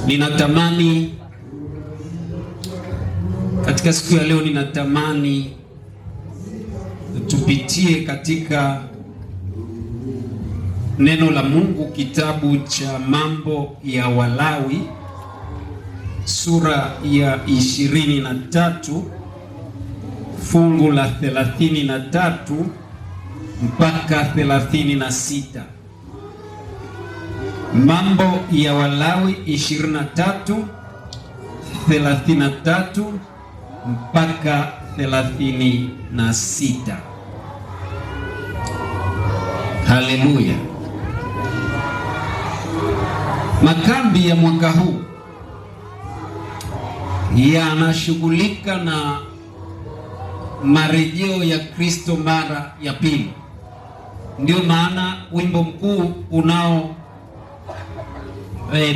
Ninatamani katika siku ya leo, ninatamani tupitie katika neno la Mungu, kitabu cha Mambo ya Walawi sura ya 23 fungu la 33 mpaka 36. Mambo ya Walawi 23 33 mpaka 36. Haleluya. Makambi ya mwaka huu yanashughulika na marejeo ya Kristo mara ya pili. Ndio maana wimbo mkuu unao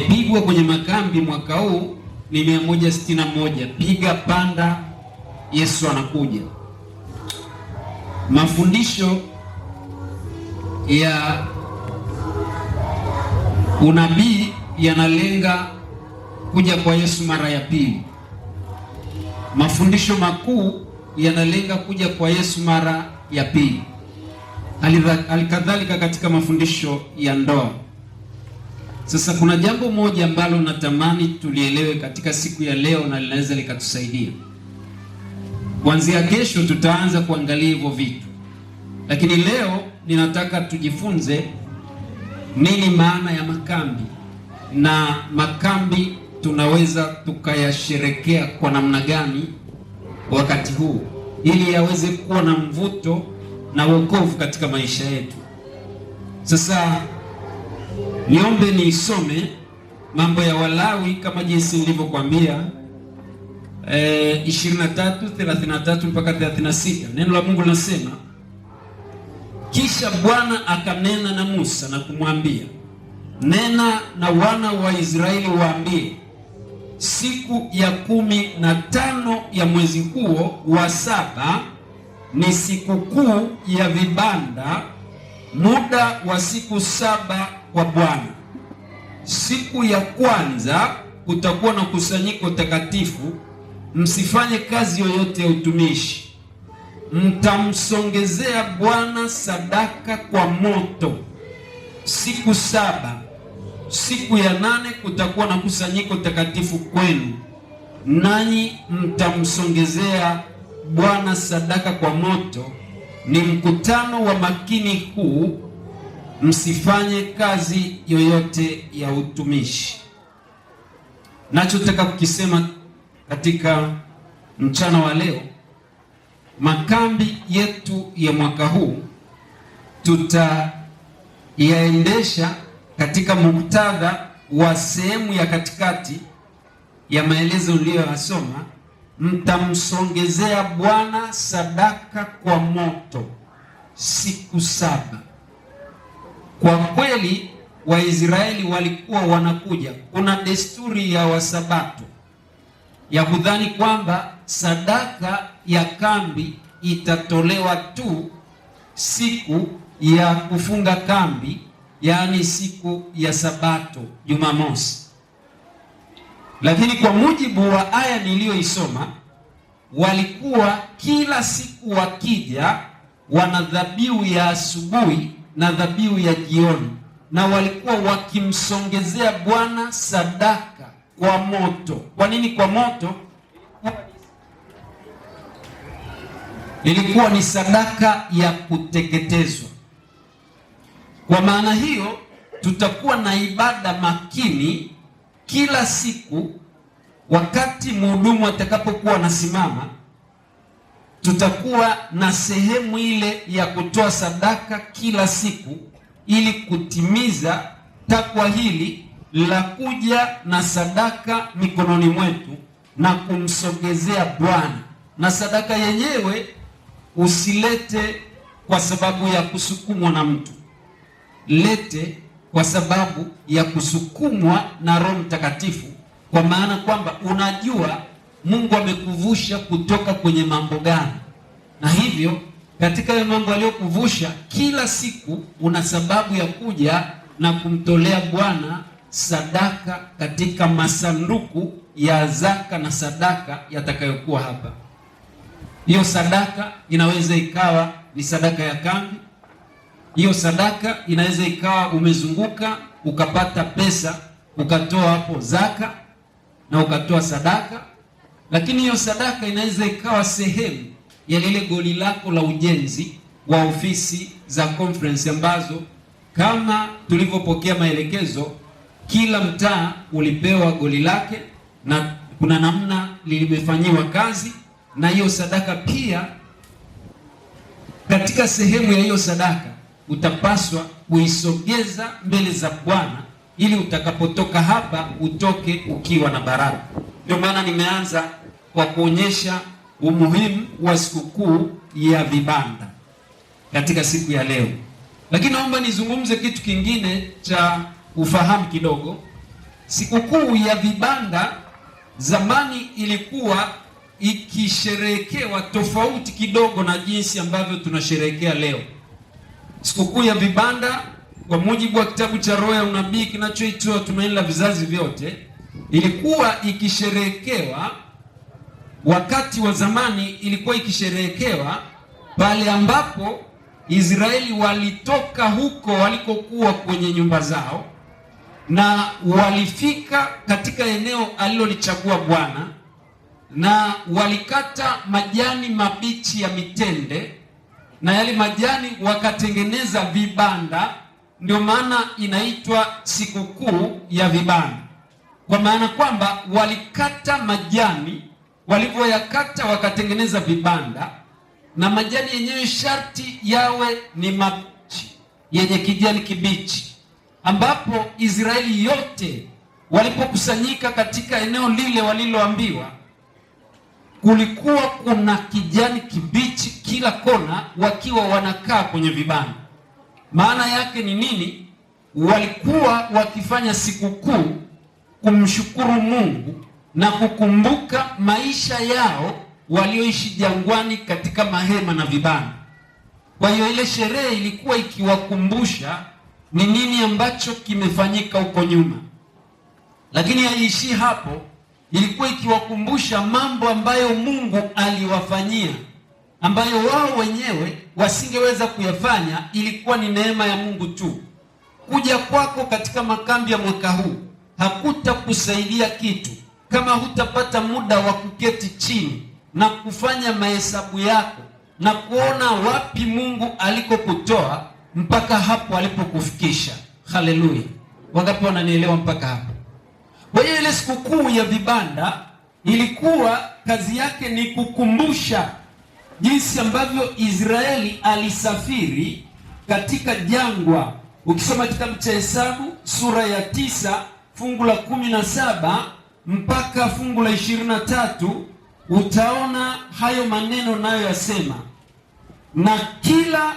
pigwa kwenye makambi mwaka huu ni 161, piga panda Yesu anakuja. Mafundisho ya unabii yanalenga kuja kwa Yesu mara ya pili. Mafundisho makuu yanalenga kuja kwa Yesu mara ya pili. Halikadhalika katika mafundisho ya ndoa. Sasa kuna jambo moja ambalo natamani tulielewe katika siku ya leo na linaweza likatusaidia. Kuanzia kesho tutaanza kuangalia hivyo vitu, lakini leo ninataka tujifunze nini maana ya makambi, na makambi tunaweza tukayasherekea kwa namna gani wakati huu, ili yaweze kuwa na mvuto na wokovu katika maisha yetu. Sasa niombe niisome Mambo ya Walawi kama jinsi nilivyokuambia, 23:33 mpaka 36. Neno la Mungu linasema, kisha Bwana akanena na Musa na kumwambia, nena na wana wa Israeli waambie, siku ya 15 ya mwezi huo wa 7 ni sikukuu ya vibanda, muda wa siku 7 kwa Bwana. Siku ya kwanza kutakuwa na kusanyiko takatifu, msifanye kazi yoyote ya utumishi. Mtamsongezea Bwana sadaka kwa moto siku 7. Siku ya 8 kutakuwa na kusanyiko takatifu kwenu, nanyi mtamsongezea Bwana sadaka kwa moto. Ni mkutano wa makini huu, msifanye kazi yoyote ya utumishi. Nachotaka kukisema katika mchana wa leo, makambi yetu ya mwaka huu tutayaendesha katika muktadha wa sehemu ya katikati ya maelezo niliyoyasoma. Mtamsongezea Bwana sadaka kwa moto siku 7. Kwa kweli Waisraeli walikuwa wanakuja. Kuna desturi ya Wasabato ya kudhani kwamba sadaka ya kambi itatolewa tu siku ya kufunga kambi, yaani siku ya Sabato, Jumamosi. Lakini kwa mujibu wa aya niliyoisoma, walikuwa kila siku wakija wana dhabihu ya asubuhi na dhabihu ya jioni, na walikuwa wakimsongezea Bwana sadaka kwa moto. Kwa nini kwa moto? Ilikuwa ni sadaka ya kuteketezwa. Kwa maana hiyo, tutakuwa na ibada makini kila siku. Wakati mhudumu atakapokuwa anasimama, tutakuwa na sehemu ile ya kutoa sadaka kila siku, ili kutimiza takwa hili la kuja na sadaka mikononi mwetu na kumsogezea Bwana. Na sadaka yenyewe usilete kwa sababu ya kusukumwa na mtu, lete kwa sababu ya kusukumwa na Roho Mtakatifu, kwa maana kwamba unajua Mungu amekuvusha kutoka kwenye mambo gani, na hivyo katika hayo mambo aliyokuvusha, kila siku una sababu ya kuja na kumtolea Bwana sadaka katika masanduku ya zaka na sadaka yatakayokuwa hapa. Hiyo sadaka inaweza ikawa ni sadaka ya kambi. Hiyo sadaka inaweza ikawa umezunguka ukapata pesa ukatoa hapo zaka na ukatoa sadaka. Lakini hiyo sadaka inaweza ikawa sehemu ya lile goli lako la ujenzi wa ofisi za conference, ambazo kama tulivyopokea maelekezo, kila mtaa ulipewa goli lake na kuna namna limefanyiwa kazi. Na hiyo sadaka pia, katika sehemu ya hiyo sadaka utapaswa kuisogeza mbele za Bwana, ili utakapotoka hapa utoke ukiwa na baraka. Ndio maana nimeanza kwa kuonyesha umuhimu wa sikukuu ya vibanda katika siku ya leo. Lakini naomba nizungumze kitu kingine cha ufahamu kidogo. Sikukuu ya vibanda zamani ilikuwa ikisherehekewa tofauti kidogo na jinsi ambavyo tunasherehekea leo. Sikukuu ya vibanda kwa mujibu wa kitabu cha Roho ya Unabii kinachoitwa Tumaini la Vizazi Vyote, ilikuwa ikisherehekewa wakati wa zamani, ilikuwa ikisherehekewa pale ambapo Israeli walitoka huko walikokuwa kwenye nyumba zao na walifika katika eneo alilolichagua Bwana, na walikata majani mabichi ya mitende na yale majani wakatengeneza vibanda. Ndio maana inaitwa sikukuu ya vibanda, kwa maana kwamba walikata majani, walivyoyakata wakatengeneza vibanda, na majani yenyewe sharti yawe ni mabichi yenye kijani kibichi, ambapo Israeli yote walipokusanyika katika eneo lile waliloambiwa, kulikuwa kuna kijani kibichi kila kona, wakiwa wanakaa kwenye vibanda. Maana yake ni nini? Walikuwa wakifanya sikukuu kumshukuru Mungu na kukumbuka maisha yao walioishi jangwani katika mahema na vibanda. Kwa hiyo ile sherehe ilikuwa ikiwakumbusha ni nini ambacho kimefanyika huko nyuma. Lakini haiishii hapo, ilikuwa ikiwakumbusha mambo ambayo Mungu aliwafanyia, ambayo wao wenyewe wasingeweza kuyafanya. Ilikuwa ni neema ya Mungu tu. Kuja kwako katika makambi ya mwaka huu hakutakusaidia kitu kama hutapata muda wa kuketi chini na kufanya mahesabu yako na kuona wapi Mungu alikokutoa mpaka hapo alipokufikisha. Haleluya! Wangapi wananielewa mpaka hapo? Kwa hiyo ile sikukuu ya vibanda ilikuwa kazi yake ni kukumbusha jinsi ambavyo Israeli alisafiri katika jangwa. Ukisoma kitabu cha Hesabu sura ya 9 fungu la 17 mpaka fungu la 23, utaona hayo maneno nayo yasema, na kila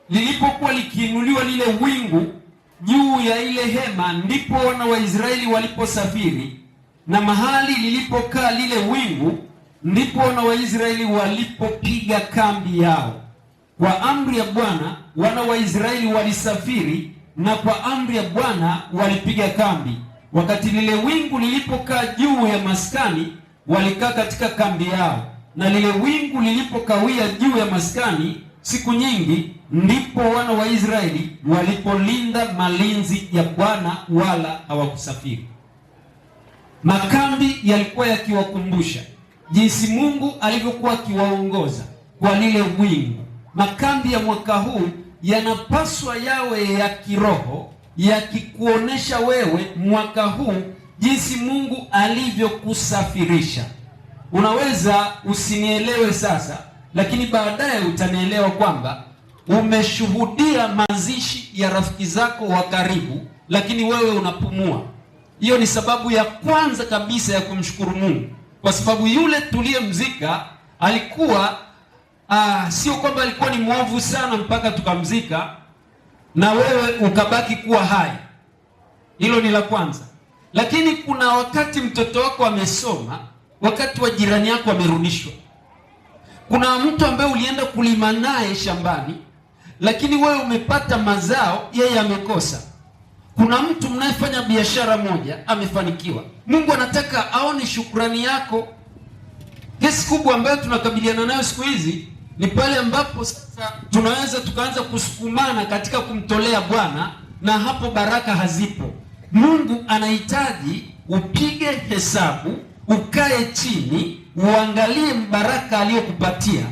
lilipokuwa likiinuliwa lile wingu juu ya ile hema, ndipo wana wa Israeli waliposafiri, na mahali lilipokaa lile wingu, ndipo wana wa Israeli walipopiga kambi yao. Kwa amri ya Bwana wana wa Israeli walisafiri, na kwa amri ya Bwana walipiga kambi. Wakati lile wingu lilipokaa juu ya maskani, walikaa katika kambi yao, na lile wingu lilipokawia juu ya maskani siku nyingi, ndipo wana wa Israeli walipolinda malinzi ya Bwana, wala hawakusafiri. Makambi yalikuwa yakiwakumbusha jinsi Mungu alivyokuwa akiwaongoza kwa lile wingu. Makambi ya mwaka huu yanapaswa yawe ya kiroho, yakikuonesha wewe mwaka huu jinsi Mungu alivyokusafirisha. Unaweza usinielewe sasa, lakini baadaye utanielewa kwamba umeshuhudia mazishi ya rafiki zako wa karibu, lakini wewe unapumua. Hiyo ni sababu ya kwanza kabisa ya kumshukuru Mungu, kwa sababu yule tuliyemzika alikuwa sio kwamba alikuwa ni mwovu sana mpaka tukamzika na wewe ukabaki kuwa hai. Hilo ni la kwanza. Lakini kuna wakati mtoto wako amesoma, wakati wa jirani yako amerudishwa. Kuna mtu ambaye ulienda kulima naye shambani, lakini wewe umepata mazao, yeye amekosa. Kuna mtu mnayefanya biashara moja amefanikiwa, Mungu anataka aone shukrani yako. Kesi kubwa ambayo tunakabiliana nayo siku hizi ni pale ambapo sasa tunaweza tukaanza kusukumana katika kumtolea Bwana, na hapo baraka hazipo. Mungu anahitaji upige hesabu, ukae chini, uangalie baraka aliyokupatia.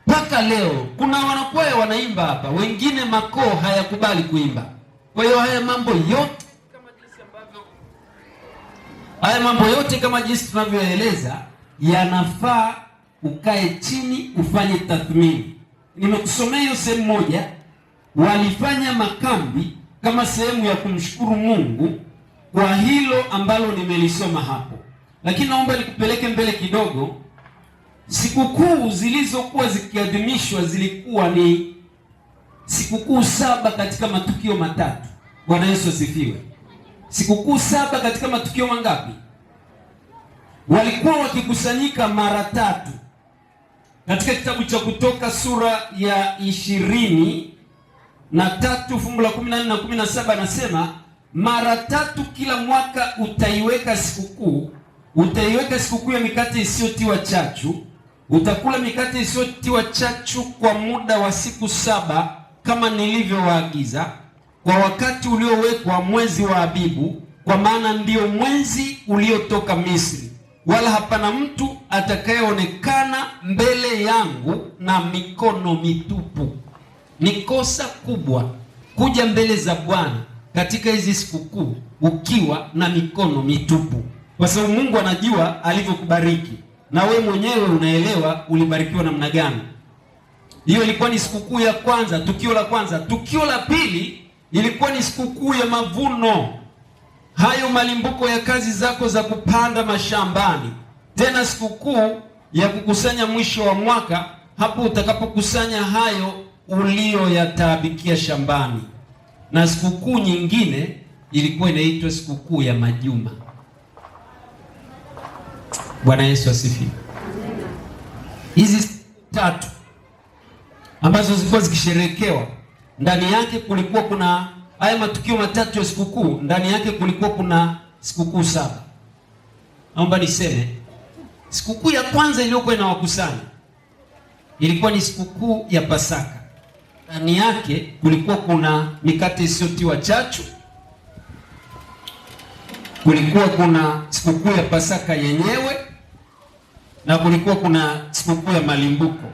Mpaka leo kuna wanakwaya wanaimba hapa, wengine makoo hayakubali kuimba. Kwa hiyo haya mambo yote kama jinsi tunavyoeleza yanafaa ukae chini ufanye tathmini. Nimekusomea hiyo sehemu moja, walifanya makambi kama sehemu ya kumshukuru Mungu kwa hilo ambalo nimelisoma hapo. Lakini naomba nikupeleke mbele kidogo. Sikukuu zilizokuwa zikiadhimishwa zilikuwa ni sikukuu 7 katika matukio matatu. Bwana Yesu asifiwe. Sikukuu 7 katika matukio mangapi? Walikuwa wakikusanyika mara 3. Katika kitabu cha Kutoka sura ya 23 fungu la 14 na 17 anasema, mara 3 kila mwaka utaiweka sikukuu ya mikate isiyotiwa chachu. Utakula mikate isiyotiwa chachu kwa muda wa siku 7 kama nilivyowaagiza, kwa wakati uliowekwa mwezi wa Abibu, kwa maana ndio mwezi uliotoka Misri. Wala hapana mtu atakayeonekana mbele yangu na mikono mitupu. Ni kosa kubwa kuja mbele za Bwana katika hizi sikukuu ukiwa na mikono mitupu, kwa sababu Mungu anajua alivyokubariki, na we mwenyewe unaelewa ulibarikiwa namna gani. Hiyo ilikuwa ni sikukuu ya kwanza, tukio la kwanza. Tukio la pili ilikuwa ni sikukuu ya mavuno, hayo malimbuko ya kazi zako za kupanda mashambani. Tena sikukuu ya kukusanya mwisho wa mwaka, hapo utakapokusanya hayo uliyoyataabikia shambani. Na sikukuu nyingine ilikuwa inaitwa sikukuu ya majuma. Bwana Yesu asifiwe. Hizi 3 ambazo zilikuwa zikisherekewa, ndani yake kulikuwa kuna haya matukio matatu ya sikukuu, ndani yake kulikuwa kuna sikukuu 7. Naomba niseme sikukuu ya kwanza iliyokuwa inawakusanya ilikuwa ni sikukuu ya Pasaka. Ndani yake kulikuwa kuna mikate isiyotiwa chachu, kulikuwa kuna sikukuu ya Pasaka yenyewe, na kulikuwa kuna sikukuu ya malimbuko.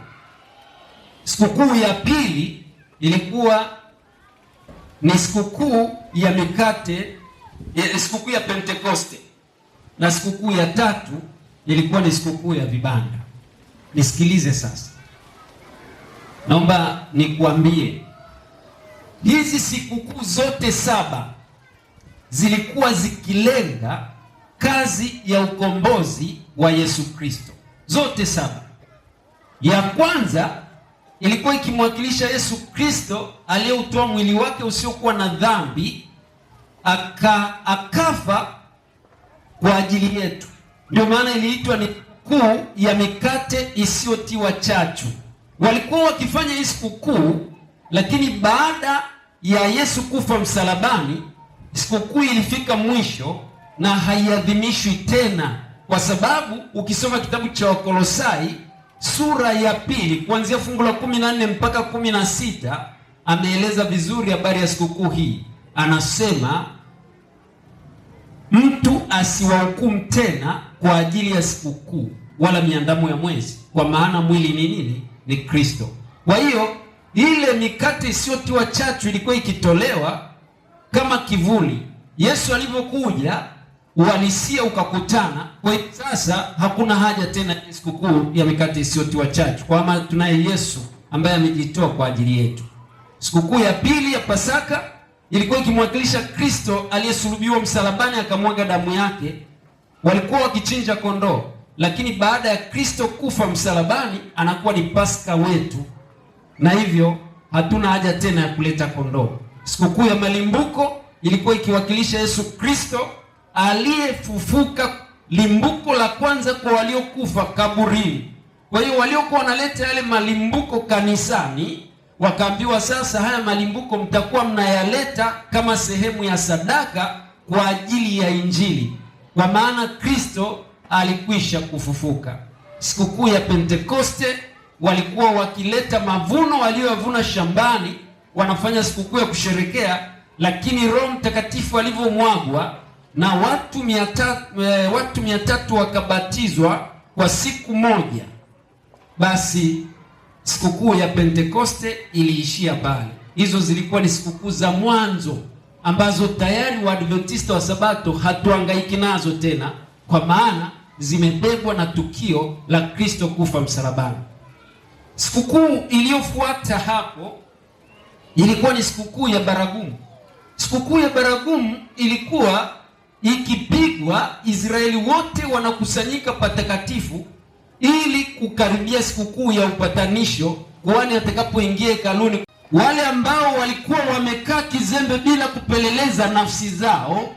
Sikukuu ya pili ilikuwa ni sikukuu ya mikate, sikukuu ya Pentekoste, na sikukuu ya 3 ilikuwa ni sikukuu ya vibanda. Nisikilize sasa, naomba nikuambie, hizi sikukuu zote 7 zilikuwa zikilenga kazi ya ukombozi wa Yesu Kristo. Zote 7. Ya kwanza ilikuwa ikimwakilisha Yesu Kristo aliyeutoa mwili wake usiokuwa na dhambi, akafa kwa ajili yetu. Ndio maana iliitwa ni sikukuu ya mikate isiyotiwa chachu. Walikuwa wakifanya hii sikukuu, lakini baada ya Yesu kufa msalabani, sikukuu ilifika mwisho na haiadhimishwi tena, kwa sababu ukisoma kitabu cha Wakolosai sura ya 2 kuanzia fungu la 14 mpaka 16 ameeleza vizuri habari ya sikukuu hii. Anasema mtu asiwahukumu tena kwa ajili ya sikukuu wala miandamo ya mwezi, kwa maana mwili ni nini? Ni Kristo. Kwa hiyo ile mikate isiyotiwa chachu ilikuwa ikitolewa kama kivuli. Yesu alivyokuja uhalisia ukakutana. Kwa hiyo sasa hakuna haja tena ya sikukuu ya mikate isiyotiwa chachu, kwa maana tunaye Yesu ambaye amejitoa kwa ajili yetu. Sikukuu ya pili ya Pasaka ilikuwa ikimwakilisha Kristo aliyesulubiwa msalabani akamwaga damu yake. Walikuwa wakichinja kondoo, lakini baada ya Kristo kufa msalabani anakuwa ni Pasaka wetu, na hivyo hatuna haja tena ya kuleta kondoo. Sikukuu ya malimbuko ilikuwa ikiwakilisha Yesu Kristo aliyefufuka, limbuko la kwanza kwa waliokufa kaburini. Kwa hiyo waliokuwa wanaleta yale malimbuko kanisani wakaambiwa sasa haya malimbuko mtakuwa mnayaleta kama sehemu ya sadaka kwa ajili ya Injili, kwa maana Kristo alikwisha kufufuka. Sikukuu ya Pentekoste walikuwa wakileta mavuno waliyovuna shambani, wanafanya sikukuu ya kusherekea, lakini Roho Mtakatifu alivyomwagwa na watu 300 wakabatizwa kwa siku moja, basi sikukuu ya Pentekoste iliishia pale. Hizo zilikuwa ni sikukuu za mwanzo ambazo tayari Waadventista wa Sabato hatuhangaiki nazo tena, kwa maana zimebebwa na tukio la Kristo kufa msalabani. Sikukuu iliyofuata hapo ilikuwa ni sikukuu ya Baragumu. Sikukuu ya Baragumu ilikuwa ikipigwa, Israeli wote wanakusanyika patakatifu ili kukaribia sikukuu ya upatanisho, kwani atakapoingia hekaluni, wale ambao walikuwa wamekaa kizembe bila kupeleleza nafsi zao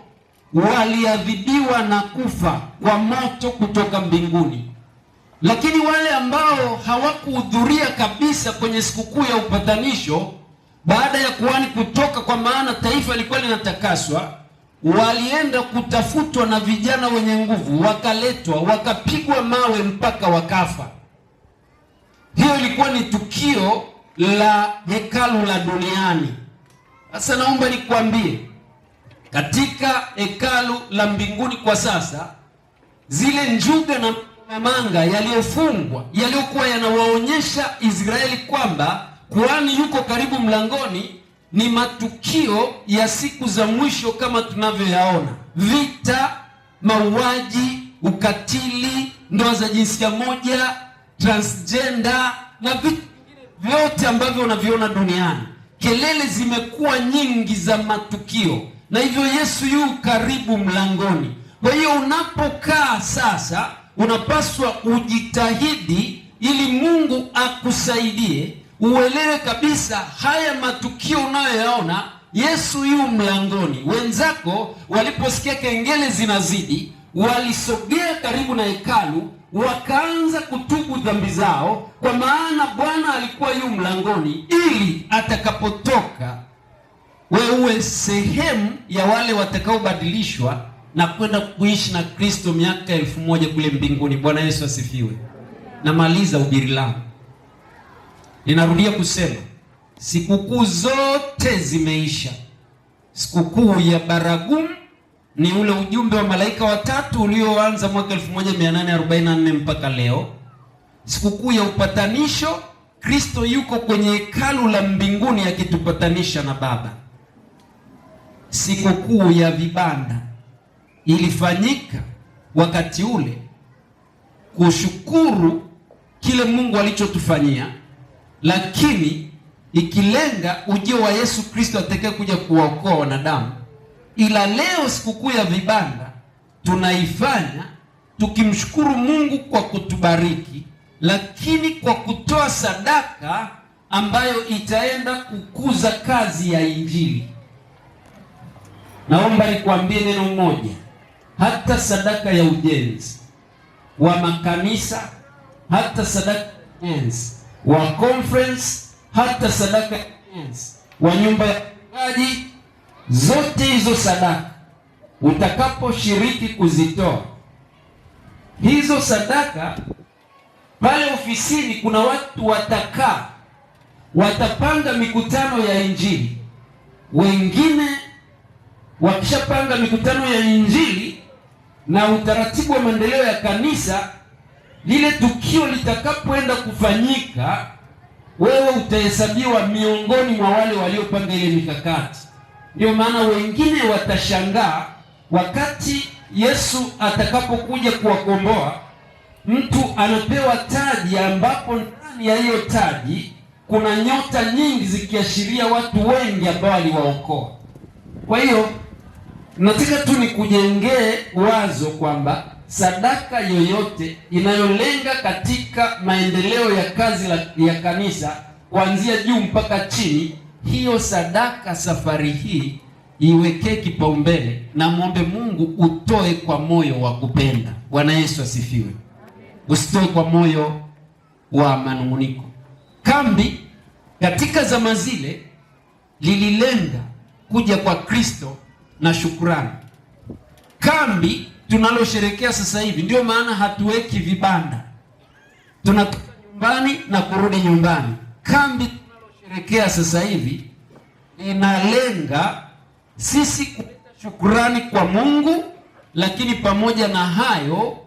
waliadhibiwa na kufa kwa moto kutoka mbinguni. Lakini wale ambao hawakuhudhuria kabisa kwenye sikukuu ya upatanisho, baada ya kuhani kutoka, kwa maana taifa lilikuwa linatakaswa, walienda kutafutwa na vijana wenye nguvu, wakaletwa, wakapigwa mawe mpaka wakafa. Hiyo ilikuwa ni tukio la hekalu la duniani. Sasa naomba nikwambie, katika hekalu la mbinguni kwa sasa, zile njuga na manga yaliyofungwa, yaliyokuwa yanawaonyesha Israeli kwamba kuhani yuko karibu mlangoni, ni matukio ya siku za mwisho kama tunavyoyaona: vita, mauaji, ukatili, ndoa za jinsia moja, transgender na vitu vyote ambavyo unaviona duniani. Kelele zimekuwa nyingi za matukio, na hivyo Yesu yu karibu mlangoni. Kwa hiyo unapokaa sasa, unapaswa ujitahidi ili Mungu akusaidie uelewe kabisa haya matukio unayoyaona, Yesu yu mlangoni. Wenzako waliposikia kengele zinazidi, walisogea karibu na hekalu, wakaanza kutubu dhambi zao, kwa maana Bwana alikuwa yu mlangoni, ili atakapotoka wewe sehemu ya wale watakaobadilishwa na kwenda kuishi na Kristo miaka 1000 kule mbinguni. Bwana Yesu asifiwe. Namaliza ubiri langu, ninarudia kusema sikukuu zote zimeisha. Sikukuu ya Baragumu ni ule ujumbe wa malaika watatu ulioanza mwaka 1844 mpaka leo. Sikukuu ya upatanisho, Kristo yuko kwenye hekalu la mbinguni akitupatanisha na Baba. Sikukuu ya vibanda ilifanyika wakati ule kushukuru kile Mungu alichotufanyia, lakini ikilenga ujio wa Yesu Kristo atakaye kuja kuwaokoa wanadamu. Ila leo sikukuu ya vibanda tunaifanya tukimshukuru Mungu kwa kutubariki, lakini kwa kutoa sadaka ambayo itaenda kukuza kazi ya Injili. Naomba nikwambie neno moja, hata sadaka ya ujenzi wa makanisa, hata sadaka ya ujenzi wa conference, hata sadaka ya ujenzi wa nyumba ya mchungaji, zote hizo sadaka utakaposhiriki kuzitoa hizo sadaka, pale ofisini kuna watu watapanga mikutano ya Injili. Wengine wakishapanga mikutano ya Injili na utaratibu wa maendeleo ya kanisa, lile tukio litakapoenda kufanyika, wewe utahesabiwa miongoni mwa wale waliopanga ile mikakati. Ndio maana wengine watashangaa wakati Yesu atakapokuja kuwakomboa, mtu anapewa taji ambapo ndani ya hiyo taji kuna nyota nyingi zikiashiria watu wengi ambao aliwaokoa. Kwa hiyo nataka tu nikujengee wazo kwamba sadaka yoyote inayolenga katika maendeleo ya kazi ya kanisa kuanzia juu mpaka chini, hiyo sadaka safari hii iwekee kipaumbele na muombe Mungu utoe kwa moyo wa kupenda. Bwana Yesu asifiwe. Usitoe kwa moyo wa manunguniko. Kambi katika zama zile lililenga kuja kwa Kristo na shukrani. Kambi tunalosherekea sasa hivi, ndio maana hatuweki vibanda, tunatoka nyumbani na kurudi nyumbani. Kambi tunalosherekea sasa hivi inalenga sisi kuleta shukrani kwa Mungu, lakini pamoja na hayo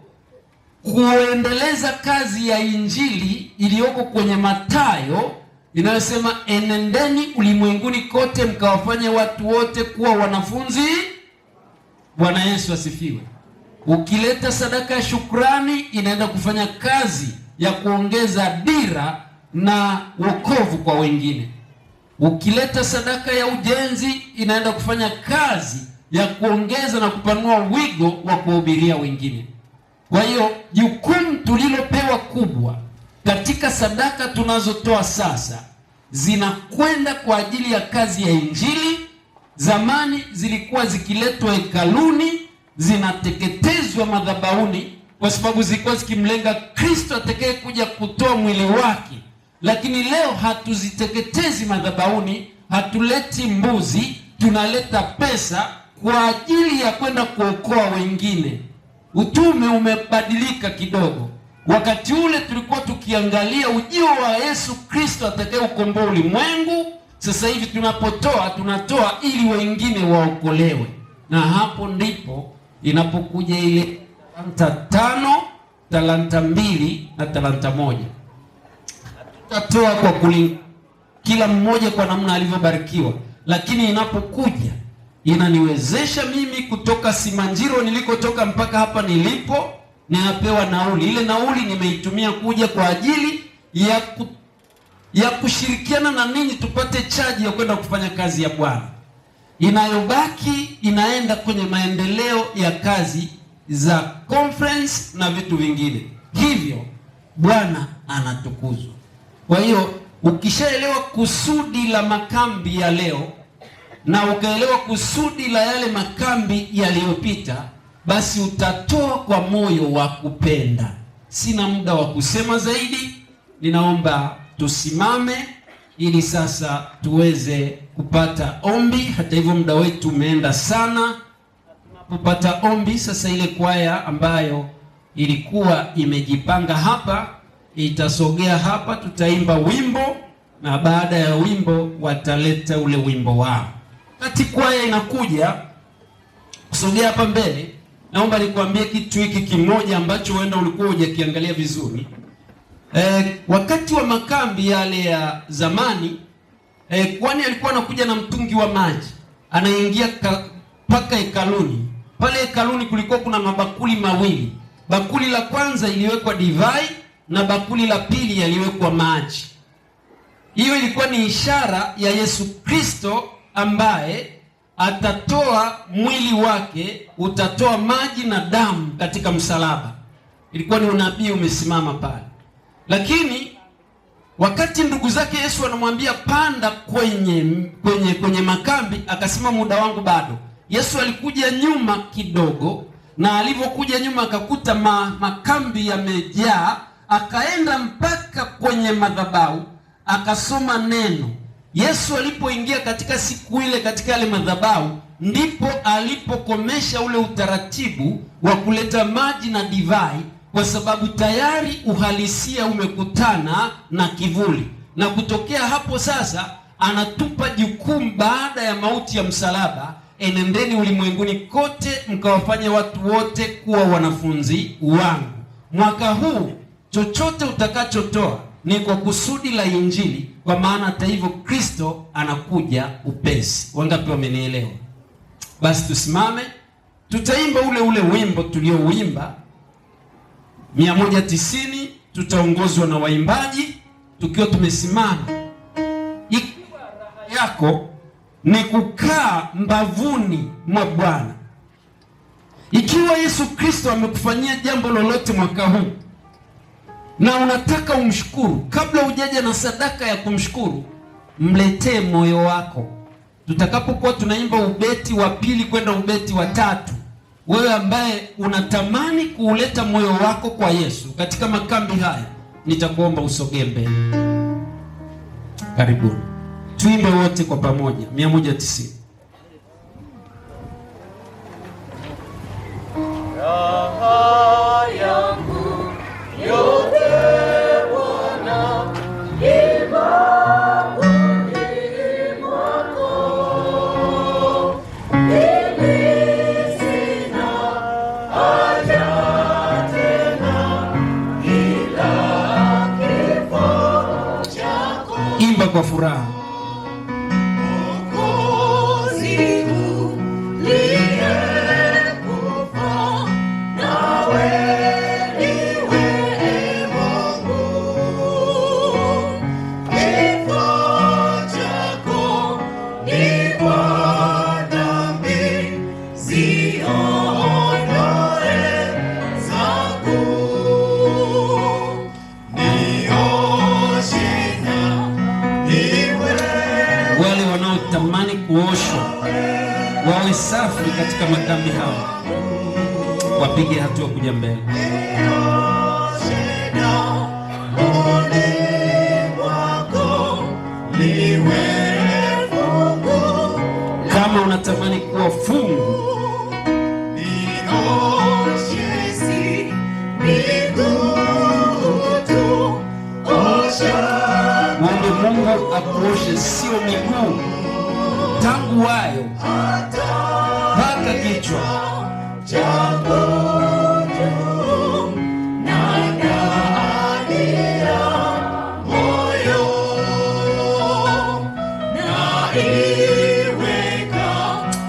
kuendeleza kazi ya injili iliyoko kwenye Mathayo inayosema enendeni ulimwenguni kote mkawafanye watu wote kuwa wanafunzi. Bwana Yesu asifiwe. Ukileta sadaka ya shukrani inaenda kufanya kazi ya kuongeza dira na wokovu kwa wengine. Ukileta sadaka ya ujenzi inaenda kufanya kazi ya kuongeza na kupanua wigo wa kuhubiria wengine. Kwa hiyo jukumu tulilopewa kubwa katika sadaka tunazotoa sasa zinakwenda kwa ajili ya kazi ya injili. Zamani zilikuwa zikiletwa hekaluni, zinateketezwa madhabahuni kwa sababu zilikuwa zikimlenga Kristo atakaye kuja kutoa mwili wake. Lakini leo hatuziteketezi madhabahuni, hatuleti mbuzi, tunaleta pesa kwa ajili ya kwenda kuokoa wengine. Utume umebadilika kidogo. Wakati ule tulikuwa tukiangalia ujio wa Yesu Kristo atakaye ukomboa ulimwengu. Sasa hivi tunatoa ili wengine waokolewe, na hapo ndipo inapokuja ile talanta 5, talanta 2 na talanta 1. Hatutatoa kwa kila mmoja kwa namna alivyobarikiwa, lakini inapokuja inaniwezesha mimi kutoka Simanjiro nilikotoka mpaka hapa nilipo, ninapewa nauli. Ile nauli nimeitumia kuja kwa ajili ya kushirikiana na ninyi tupate chaji ya kwenda kufanya kazi ya Bwana. Inayobaki inaenda kwenye maendeleo ya kazi za conference na vitu vingine. Hivyo Bwana anatukuzwa. Kwa hiyo ukishaelewa kusudi la makambi ya leo na ukaelewa kusudi la yale makambi yaliyopita, basi utatoa kwa moyo wa kupenda. Sina muda wa kusema zaidi, ninaomba tusimame ili sasa tuweze kupata ombi. Hata hivyo muda wetu umeenda sana. Tunapopata ombi sasa, ile kwaya ambayo ilikuwa imejipanga hapa itasogea hapa, tutaimba wimbo, na baada ya wimbo wataleta ule wimbo wao. Kati kwaya inakuja kusogea hapa mbele, naomba nikwambie kitu hiki kimoja ambacho huenda ulikuwa hujakiangalia vizuri. Wakati wa makambi yale ya zamani, kwani alikuwa anakuja na mtungi wa maji, anaingia mpaka hekaluni. Pale hekaluni kulikuwa kuna mabakuli mawili. Bakuli la kwanza iliwekwa divai na bakuli la pili yaliwekwa maji. Hiyo ilikuwa ni ishara ya Yesu Kristo ambaye atatoa mwili wake, utatoa maji na damu katika msalaba. Ilikuwa ni unabii umesimama pale. Lakini wakati ndugu zake Yesu anamwambia panda kwenye makambi, akasema muda wangu bado. Yesu alikuja nyuma kidogo, na alivyokuja nyuma akakuta makambi yamejaa, akaenda mpaka kwenye madhabahu akasoma neno. Yesu alipoingia katika siku ile katika yale madhabahu, ndipo alipokomesha ule utaratibu wa kuleta maji na divai, kwa sababu tayari uhalisia umekutana na kivuli. Na kutokea hapo sasa anatupa jukumu baada ya mauti ya msalaba, enendeni ulimwenguni kote mkawafanye watu wote kuwa wanafunzi wangu. Mwaka huu chochote utakachotoa ni kwa kusudi la injili, kwa maana hata hivyo Kristo anakuja upesi. Wangapi wamenielewa? Basi tusimame, tutaimba ule wimbo tuliouimba 190. Tutaongozwa na waimbaji tukiwa tumesimama. Ikiwa raha yako ni kukaa mbavuni mwa Bwana, ikiwa Yesu Kristo amekufanyia jambo lolote mwaka huu na unataka umshukuru, kabla hujaja na sadaka ya kumshukuru, mletee moyo wako. Tutakapokuwa tunaimba ubeti wa pili kwenda ubeti wa 3, wewe ambaye unatamani kuuleta moyo wako kwa Yesu katika makambi haya, nitakuomba usogee mbele. Karibuni. Tuimbe wote kwa pamoja 190. Imba kwa furaha. Wale wanaotamani kuoshwa wawe safi katika makambi hao, wapige hatua kuja mbele. Kama unatamani kuwa fungu, mwombe Mungu akuoshe, sio miguu, tangu wayo mpaka kichwa.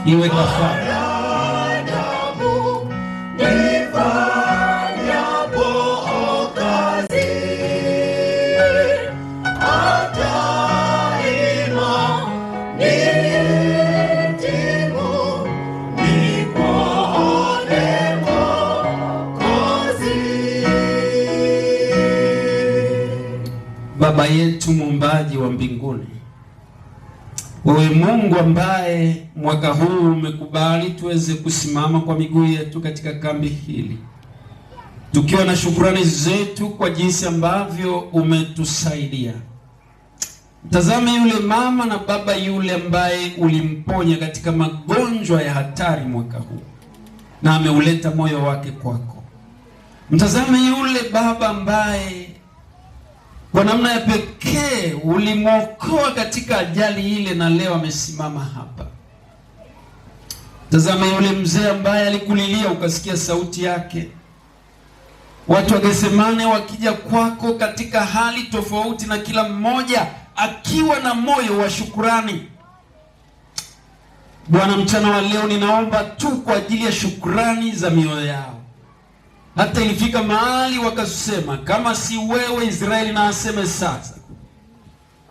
Iwe kafara. Baba yetu muumbaji wa mbinguni, wewe Mungu ambaye mwaka huu umekubali tuweze kusimama kwa miguu yetu katika kambi hili, tukiwa na shukrani zetu kwa jinsi ambavyo umetusaidia. Tazame yule mama na baba yule ambaye ulimponya katika magonjwa ya hatari mwaka huu na ameuleta moyo wake kwako. Mtazame yule baba ambaye kwa namna ya pekee ulimwokoa katika ajali ile na leo amesimama hapa. Tazama yule mzee ambaye alikulilia ukasikia sauti yake. Watu wa Getsemane wakija kwako katika hali tofauti na kila mmoja akiwa na moyo wa shukrani. Bwana, mchana wa leo ninaomba tu kwa ajili ya shukrani za mioyo yao. Hata ilifika mahali wakasema kama si wewe Israeli na aseme sasa,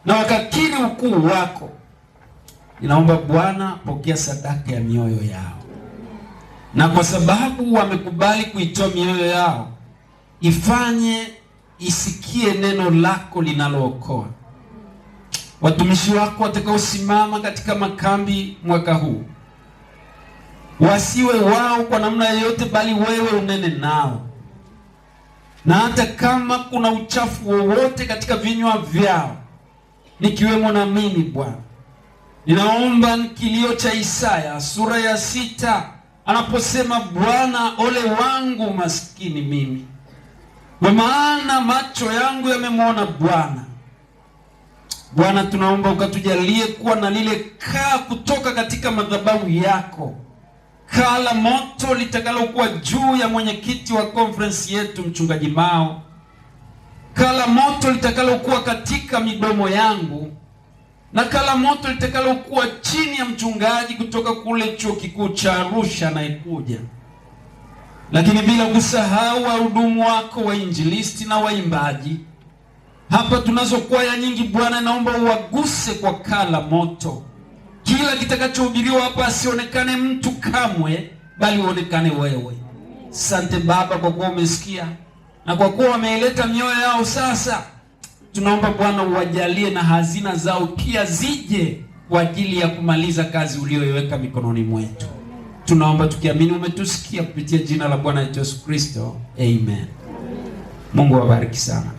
na wakakiri ukuu wako. Ninaomba Bwana, pokea sadaka ya mioyo yao, na kwa sababu wamekubali kuitoa mioyo yao, ifanye isikie neno lako linalookoa. Watumishi wako watakaosimama katika makambi mwaka huu, wasiwe wao kwa namna yoyote, bali wewe unene nao. Na hata kama kuna uchafu wowote katika vinywa vyao, nikiwemo na mimi Bwana, ninaomba kilio cha Isaya sura ya 6 anaposema, Bwana, ole wangu maskini mimi, kwa maana macho yangu yamemwona Bwana. Bwana, tunaomba ukatujalie kuwa na lile kaa kutoka katika madhabahu yako, kaa la moto litakalokuwa juu ya mwenyekiti wa conference yetu mchungaji Mao, kaa la moto litakalokuwa katika midomo yangu, na kaa la moto litakalokuwa chini ya mchungaji kutoka kule chuo kikuu cha Arusha anayekuja. Lakini bila kusahau wahudumu wako, wainjilisti na waimbaji. Hapa tunazo kwaya nyingi Bwana, naomba uwaguse kwa kaa la moto. Kila kitakachohubiriwa hapa asionekane mtu kamwe, bali uonekane wewe. Asante Baba kwa kuwa umesikia na kwa kuwa wameileta mioyo yao sasa. Tunaomba Bwana uwajalie na hazina zao pia zije kwa ajili ya kumaliza kazi uliyoiweka mikononi mwetu. Tunaomba tukiamini umetusikia kupitia jina la Bwana Yesu Kristo. Amen. Mungu awabariki sana.